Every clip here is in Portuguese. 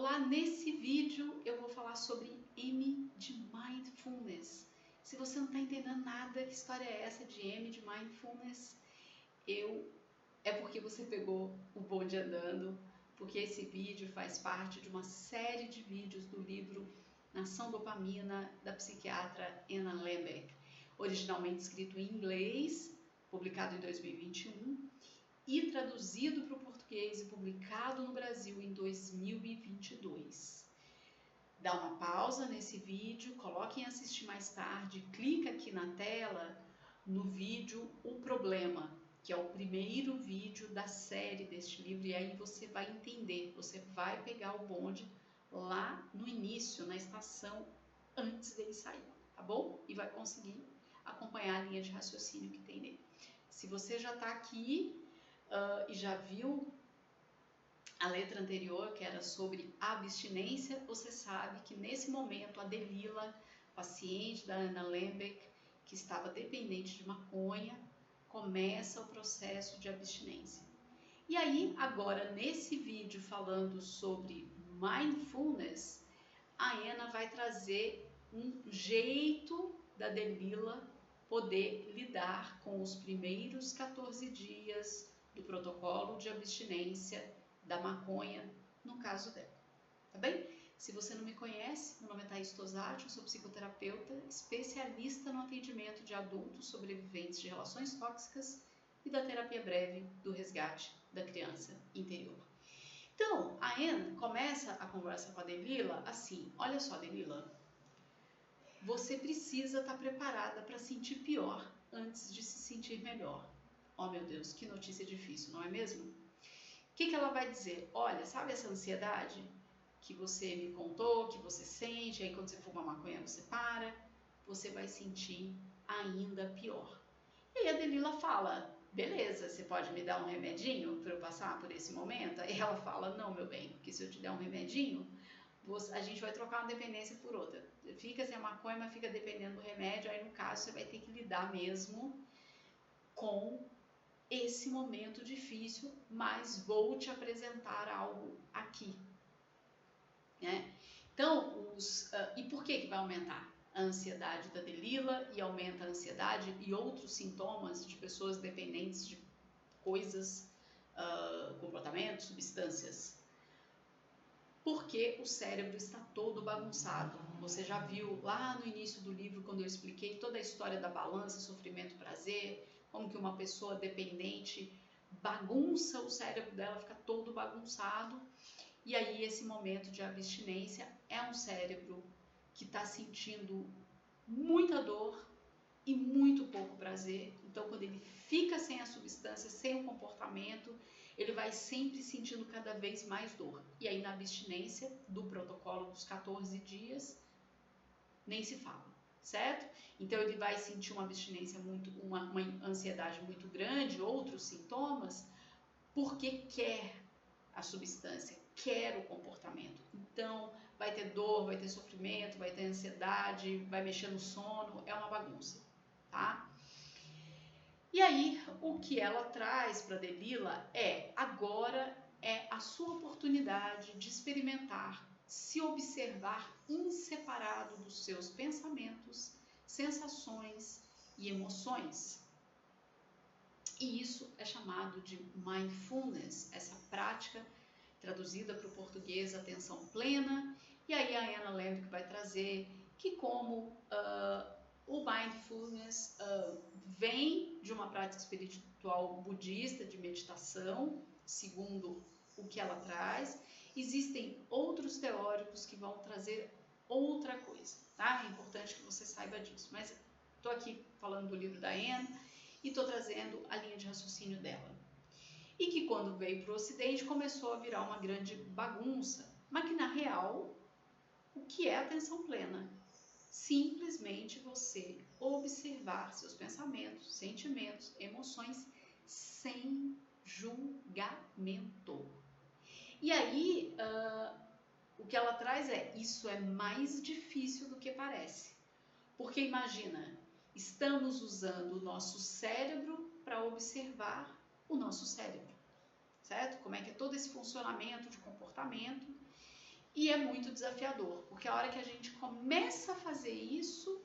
Olá, nesse vídeo eu vou falar sobre M de Mindfulness. Se você não está entendendo nada, que história é essa de M de Mindfulness? É porque você pegou o bonde andando, porque esse vídeo faz parte de uma série de vídeos do livro Nação Dopamina, da psiquiatra Anna Lembeck, originalmente escrito em inglês, publicado em 2021, e traduzido para o português e publicado no Brasil em 2022. Dá uma pausa nesse vídeo, coloque em assistir mais tarde, clica aqui na tela no vídeo O Problema, que é o primeiro vídeo da série deste livro, e aí você vai entender, você vai pegar o bonde lá no início, na estação, antes dele sair, tá bom? E vai conseguir acompanhar a linha de raciocínio que tem nele. Se você já está aqui e já viu a letra anterior, que era sobre abstinência, você sabe que nesse momento a Delila, paciente da Anna Lembeck, que estava dependente de maconha, começa o processo de abstinência. E aí, agora nesse vídeo falando sobre mindfulness, a Anna vai trazer um jeito da Delila poder lidar com os primeiros 14 dias do protocolo de abstinência da maconha, no caso dela, tá bem? Se você não me conhece, meu nome é Thaís Tosati, eu sou psicoterapeuta, especialista no atendimento de adultos sobreviventes de relações tóxicas e da terapia breve do resgate da criança interior. Então, a Anna começa a conversa com a Delila assim: olha só, Delila, você precisa estar preparada para sentir pior antes de se sentir melhor. Oh meu Deus, que notícia difícil, não é mesmo? O que ela vai dizer? Olha, sabe essa ansiedade que você me contou, que você sente, aí quando você fuma maconha você para, você vai sentir ainda pior. E aí a Delila fala, beleza, você pode me dar um remedinho para eu passar por esse momento? Aí ela fala, não, meu bem, porque se eu te der um remedinho, a gente vai trocar uma dependência por outra. Fica sem a maconha, mas fica dependendo do remédio, aí no caso você vai ter que lidar mesmo com esse momento difícil, mas vou te apresentar algo aqui, né? Então, e por que vai aumentar a ansiedade da Delila e aumenta a ansiedade e outros sintomas de pessoas dependentes de coisas, comportamentos, substâncias? Porque o cérebro está todo bagunçado. Você já viu lá no início do livro, quando eu expliquei toda a história da balança, sofrimento, prazer, como que uma pessoa dependente bagunça o cérebro dela, fica todo bagunçado. E aí esse momento de abstinência é um cérebro que está sentindo muita dor e muito pouco prazer. Então quando ele fica sem a substância, sem o comportamento, ele vai sempre sentindo cada vez mais dor. E aí na abstinência do protocolo dos 14 dias, nem se fala, certo? Então ele vai sentir uma abstinência uma ansiedade muito grande, outros sintomas, porque quer a substância, quer o comportamento. Então vai ter dor, vai ter sofrimento, vai ter ansiedade, vai mexer no sono, é uma bagunça, tá? E aí, o que ela traz para Delila agora é a sua oportunidade de experimentar, se observar inseparado dos seus pensamentos, sensações e emoções. E isso é chamado de mindfulness, essa prática traduzida para o português, atenção plena. E aí a Anna Lembeck vai trazer que como o mindfulness vem de uma prática espiritual budista de meditação, segundo o que ela traz. Existem outros teóricos que vão trazer outra coisa, tá? É importante que você saiba disso. Mas estou aqui falando do livro da Anna e estou trazendo a linha de raciocínio dela. E que quando veio para o Ocidente começou a virar uma grande bagunça, mas que na real, o que é atenção plena? Simplesmente você observar seus pensamentos, sentimentos, emoções sem julgamento. E aí, o que ela traz isso é mais difícil do que parece. Porque imagina, estamos usando o nosso cérebro para observar o nosso cérebro, certo? Como é que é todo esse funcionamento de comportamento. E é muito desafiador, porque a hora que a gente começa a fazer isso,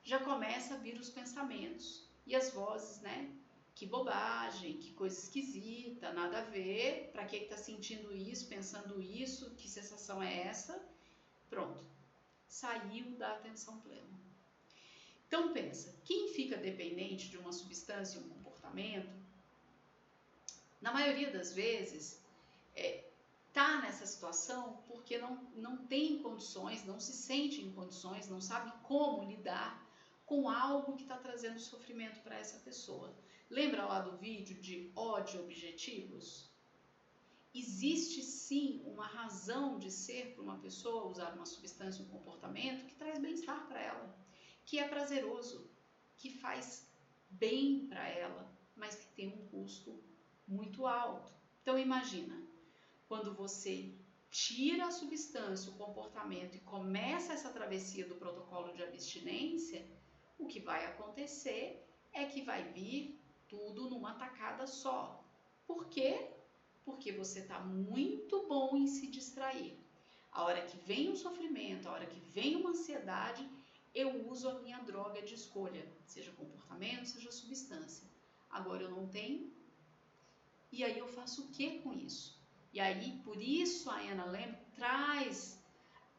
já começa a vir os pensamentos e as vozes, né? Que bobagem, que coisa esquisita, nada a ver, pra que tá sentindo isso, pensando isso, que sensação é essa? Pronto, saiu da atenção plena. Então pensa, quem fica dependente de uma substância e um comportamento, na maioria das vezes, tá nessa situação porque não tem condições, não se sente em condições, não sabe como lidar com algo que está trazendo sofrimento para essa pessoa. Lembra lá do vídeo de ódio objetivos? Existe sim uma razão de ser para uma pessoa usar uma substância, um comportamento que traz bem-estar para ela, que é prazeroso, que faz bem para ela, mas que tem um custo muito alto. Então imagina, quando você tira a substância, o comportamento e começa essa travessia do protocolo de abstinência, o que vai acontecer é que vai vir tudo numa tacada só. Por quê? Porque você está muito bom em se distrair. A hora que vem um sofrimento, a hora que vem uma ansiedade, eu uso a minha droga de escolha, seja comportamento, seja substância. Agora eu não tenho, e aí eu faço o que com isso? E aí, por isso a Anna Lamb traz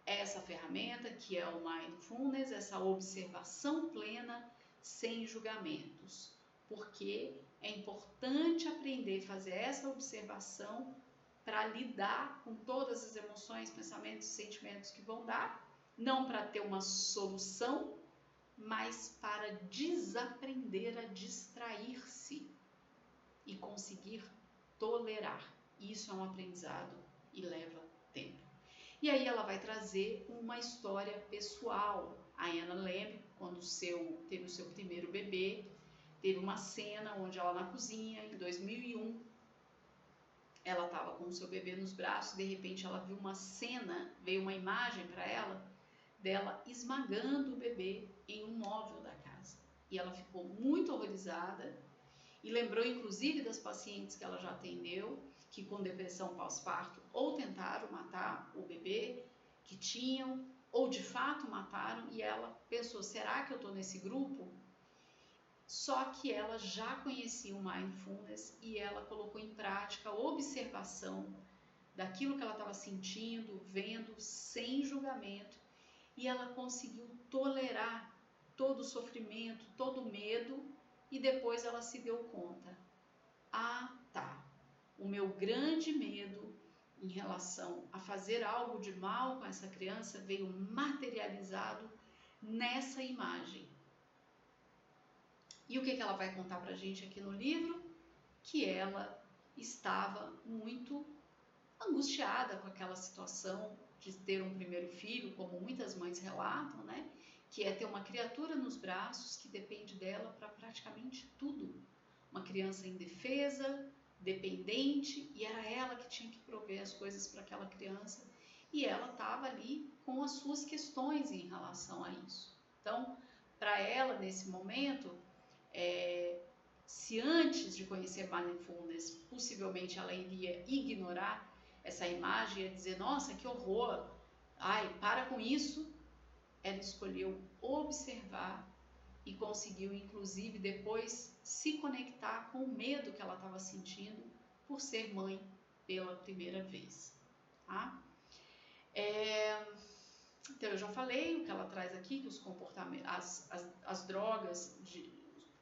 essa ferramenta que é o Mindfulness, essa observação plena sem julgamentos. Porque é importante aprender a fazer essa observação para lidar com todas as emoções, pensamentos e sentimentos que vão dar, não para ter uma solução, mas para desaprender a distrair-se e conseguir tolerar. Isso é um aprendizado e leva tempo. E aí ela vai trazer uma história pessoal. A Anna Lamb, quando teve o seu primeiro bebê, teve uma cena onde ela na cozinha, em 2001, ela estava com o seu bebê nos braços, de repente ela viu uma cena, veio uma imagem para ela, dela esmagando o bebê em um móvel da casa. E ela ficou muito horrorizada e lembrou inclusive das pacientes que ela já atendeu, que com depressão pós-parto ou tentaram matar o bebê que tinham, ou de fato mataram, e ela pensou, será que eu estou nesse grupo? Só que ela já conhecia o Mindfulness e ela colocou em prática a observação daquilo que ela estava sentindo, vendo, sem julgamento, e ela conseguiu tolerar todo o sofrimento, todo o medo, e depois ela se deu conta, tá, o meu grande medo em relação a fazer algo de mal com essa criança veio materializado nessa imagem. E o que ela vai contar pra gente aqui no livro? Que ela estava muito angustiada com aquela situação de ter um primeiro filho, como muitas mães relatam, né? Que é ter uma criatura nos braços que depende dela para praticamente tudo. Uma criança indefesa, dependente, e era ela que tinha que prover as coisas para aquela criança, e ela estava ali com as suas questões em relação a isso. Então, para ela, nesse momento, se antes de conhecer Mindfulness, possivelmente ela iria ignorar essa imagem, ia dizer, nossa, que horror, ai, para com isso, ela escolheu observar e conseguiu, inclusive, depois se conectar com o medo que ela estava sentindo por ser mãe pela primeira vez. Tá? Então, eu já falei o que ela traz aqui, que os comportamentos, as drogas,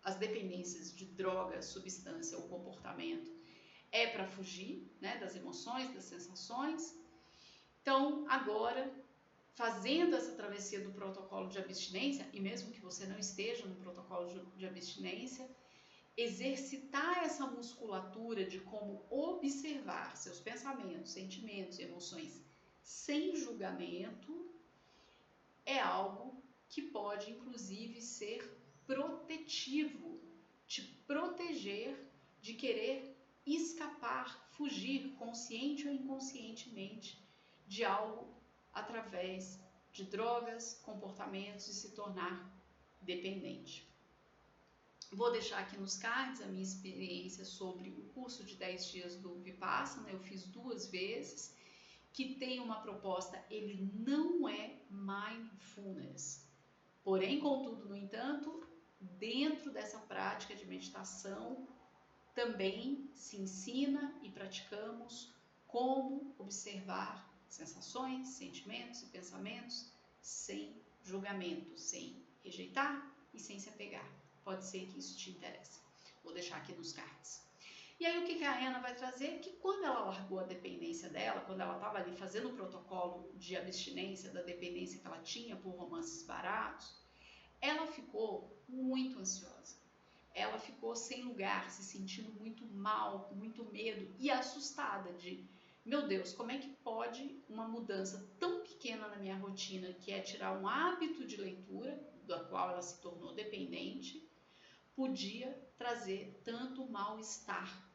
as dependências de droga, substância ou comportamento é para fugir, né, das emoções, das sensações. Então, agora, fazendo essa travessia do protocolo de abstinência, e mesmo que você não esteja no protocolo de abstinência, exercitar essa musculatura de como observar seus pensamentos, sentimentos, emoções sem julgamento é algo que pode, inclusive, ser protetivo, te proteger de querer escapar, fugir, consciente ou inconscientemente, de algo através de drogas, comportamentos e se tornar dependente. Vou deixar aqui nos cards a minha experiência sobre o curso de 10 dias do Vipassana, eu fiz 2 vezes, que tem uma proposta, ele não é mindfulness. Porém, contudo, no entanto, dentro dessa prática de meditação, também se ensina e praticamos como observar sensações, sentimentos e pensamentos sem julgamento, sem rejeitar e sem se apegar. Pode ser que isso te interesse. Vou deixar aqui nos cards. E aí o que a Anna vai trazer? Que quando ela largou a dependência dela, quando ela estava ali fazendo o protocolo de abstinência da dependência que ela tinha por romances baratos, ela ficou muito ansiosa. Ela ficou sem lugar, se sentindo muito mal, com muito medo e assustada de, meu Deus, como é que pode uma mudança tão pequena na minha rotina, que é tirar um hábito de leitura, da qual ela se tornou dependente, podia trazer tanto mal-estar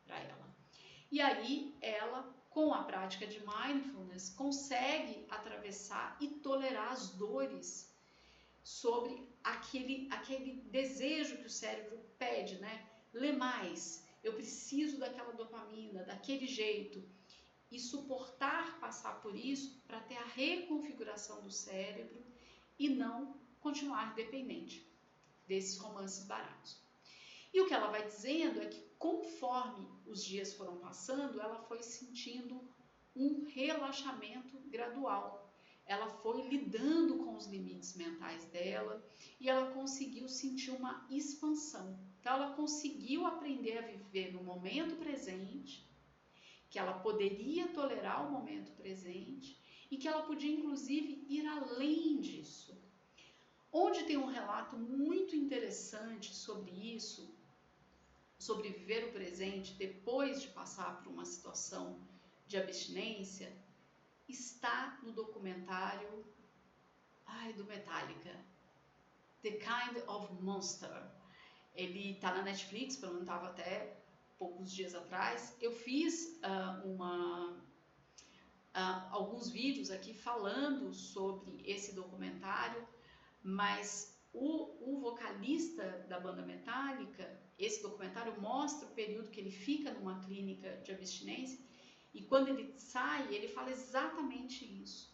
para ela. E aí ela, com a prática de mindfulness, consegue atravessar e tolerar as dores sobre aquele desejo que o cérebro pede, né? Lê mais, eu preciso daquela dopamina, daquele jeito, e suportar passar por isso para ter a reconfiguração do cérebro e não continuar dependente desses romances baratos. E o que ela vai dizendo é que conforme os dias foram passando, ela foi sentindo um relaxamento gradual. Ela foi lidando com os limites mentais dela e ela conseguiu sentir uma expansão. Então ela conseguiu aprender a viver no momento presente, que ela poderia tolerar o momento presente e que ela podia inclusive ir além disso. Onde tem um relato muito interessante sobre isso, sobre viver o presente depois de passar por uma situação de abstinência, está no documentário do Metallica, The Kind of Monster. Ele está na Netflix, pelo menos estava até poucos dias atrás. Eu fiz alguns vídeos aqui falando sobre esse documentário, mas o vocalista da banda Metallica, esse documentário mostra o período que ele fica numa clínica de abstinência e quando ele sai, ele fala exatamente isso.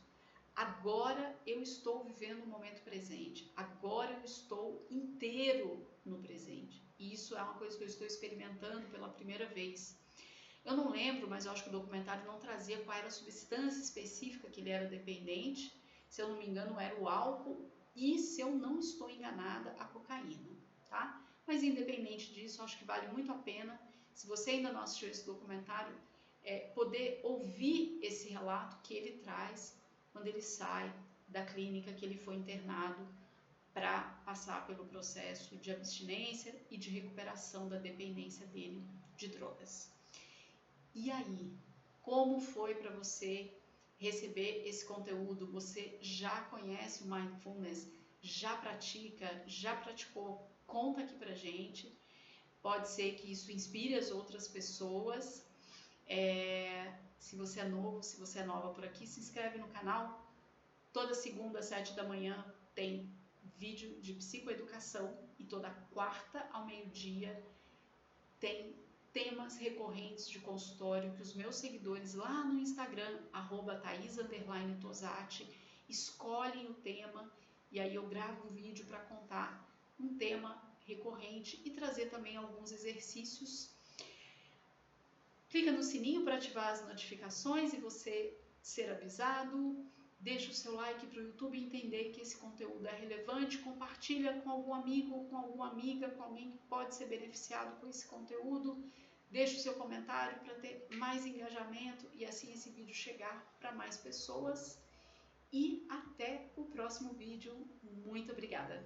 Agora eu estou vivendo o momento presente, agora eu estou inteiro no presente. E isso é uma coisa que eu estou experimentando pela primeira vez. Eu não lembro, mas eu acho que o documentário não trazia qual era a substância específica que ele era dependente. Se eu não me engano, era o álcool e, se eu não estou enganada, a cocaína, tá? Mas independente disso, eu acho que vale muito a pena, se você ainda não assistiu esse documentário, poder ouvir esse relato que ele traz quando ele sai da clínica que ele foi internado para passar pelo processo de abstinência e de recuperação da dependência dele de drogas. E aí, como foi para você receber esse conteúdo? Você já conhece o Mindfulness? Já pratica? Já praticou? Conta aqui pra gente. Pode ser que isso inspire as outras pessoas. Se você é novo, se você é nova por aqui, se inscreve no canal. Toda segunda às 7 da manhã tem vídeo de psicoeducação e toda quarta ao meio-dia tem temas recorrentes de consultório que os meus seguidores lá no Instagram, @Thais_Tosati, escolhem o tema e aí eu gravo um vídeo para contar um tema recorrente e trazer também alguns exercícios. Clica no sininho para ativar as notificações e você ser avisado. Deixa o seu like para o YouTube entender que esse conteúdo é relevante. Compartilha com algum amigo, com alguma amiga, com alguém que pode ser beneficiado com esse conteúdo. Deixa o seu comentário para ter mais engajamento e assim esse vídeo chegar para mais pessoas. E até o próximo vídeo. Muito obrigada!